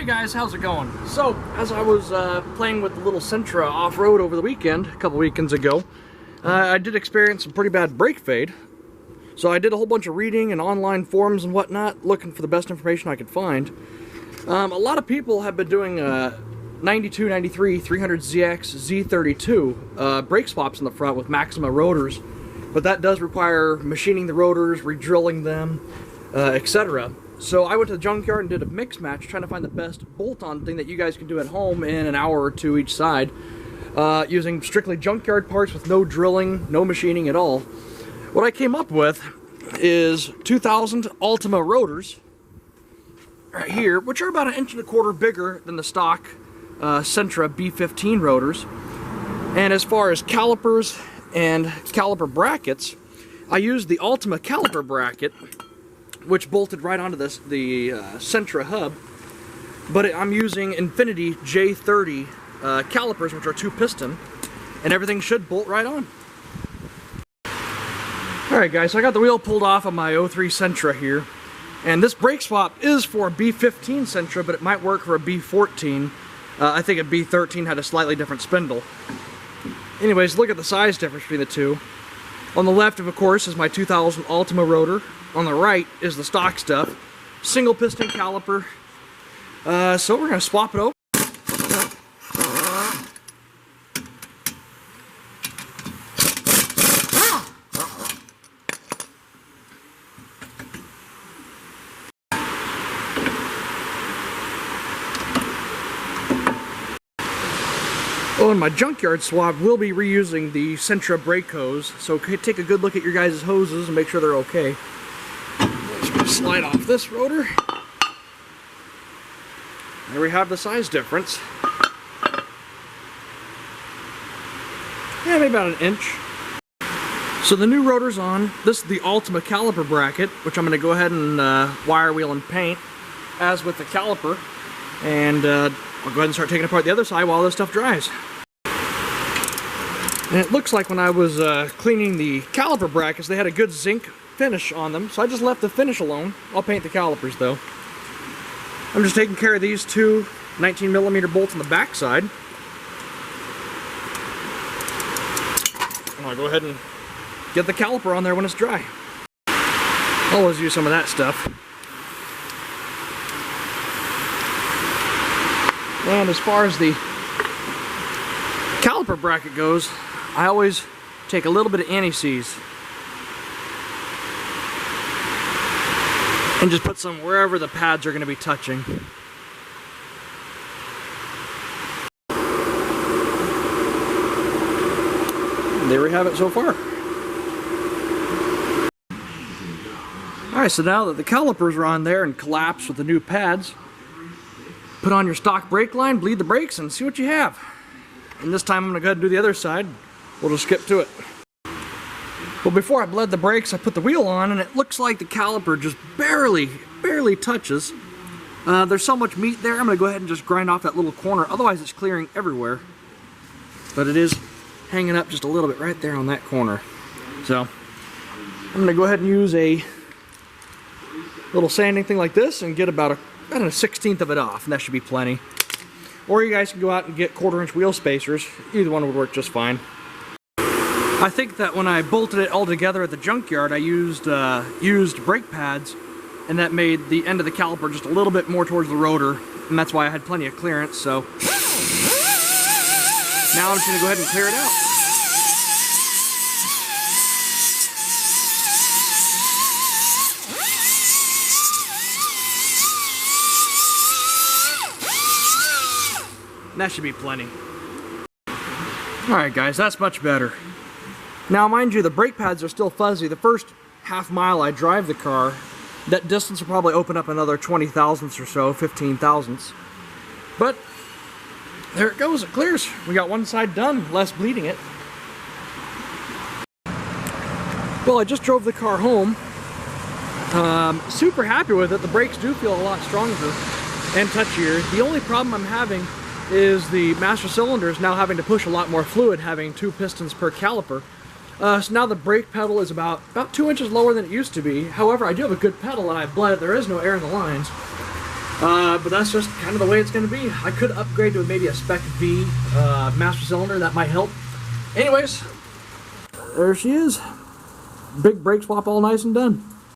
Hey guys, how's it going? So, as I was playing with the little Sentra off-road over the weekend, a couple weekends ago, I did experience some pretty bad brake fade. So I did a whole bunch of reading and online forums and whatnot, looking for the best information I could find. A lot of people have been doing 92, 93, 300ZX, Z32 brake swaps in the front with Maxima rotors, but that does require machining the rotors, re-drilling them, etc. So I went to the junkyard and did a mix match trying to find the best bolt-on thing that you guys can do at home in an hour or two each side, using strictly junkyard parts with no drilling, no machining at all. What I came up with is 2000 Altima rotors right here, which are about 1.25 inches bigger than the stock Sentra B15 rotors. And as far as calipers and caliper brackets, I used the Altima caliper bracket, which bolted right onto the Sentra hub, but I'm using Infiniti J30 calipers, which are 2-piston, and everything should bolt right on. Alright guys, so I got the wheel pulled off of my 03 Sentra here, and this brake swap is for a B15 Sentra, but it might work for a B14. I think a B13 had a slightly different spindle. Anyways, look at the size difference between the two. On the left, of course, is my 2000 Altima rotor. On the right is the stock stuff. Single piston caliper. So we're going to swap it over. Oh, and my junkyard swap will be reusing the Sentra brake hose, so take a good look at your guys' hoses and make sure they're okay. Just gonna slide off this rotor. There we have the size difference. Yeah, maybe about 1 inch. So the new rotor's on. This is the Altima caliper bracket, which I'm gonna go ahead and wire wheel and paint, as with the caliper. And I'll go ahead and start taking apart the other side while this stuff dries. And it looks like when I was cleaning the caliper brackets, they had a good zinc finish on them, so I just left the finish alone. I'll paint the calipers though. I'm just taking care of these two 19mm bolts on the back side. I'll go ahead and get the caliper on there when it's dry. I'll always use some of that stuff. And as far as the caliper bracket goes, I always take a little bit of anti-seize and just put some wherever the pads are going to be touching. And there we have it so far. Alright, so now that the calipers are on there and collapsed with the new pads, put on your stock brake line, bleed the brakes, and see what you have. And this time I'm going to go ahead and do the other side. We'll just skip to it. Well, before I bled the brakes, I put the wheel on, and it looks like the caliper just barely touches. There's so much meat there, I'm going to go ahead and just grind off that little corner. Otherwise, it's clearing everywhere. But it is hanging up just a little bit right there on that corner. So, I'm going to go ahead and use a little sanding thing like this and get about a 1/16 of it off, and that should be plenty. Or you guys can go out and get 1/4-inch wheel spacers. Either one would work just fine. I think that when I bolted it all together at the junkyard, I used brake pads, and that made the end of the caliper just a little bit more towards the rotor, and that's why I had plenty of clearance. So now I'm just going to go ahead and clear it out. That should be plenty. Alright guys, that's much better. Now mind you, the brake pads are still fuzzy. The first half mile I drive the car, that distance will probably open up another 20 thousandths or so, 15 thousandths. But there it goes, it clears. We got one side done, less bleeding it. Well, I just drove the car home. Super happy with it. The brakes do feel a lot stronger and touchier. The only problem I'm having is the master cylinder is now having to push a lot more fluid, having 2 pistons per caliper. So now the brake pedal is about 2 inches lower than it used to be. However, I do have a good pedal and I bled it. There is no air in the lines. But that's just kind of the way it's going to be. I could upgrade to maybe a Spec V master cylinder. That might help. Anyways, there she is. Big brake swap all nice and done.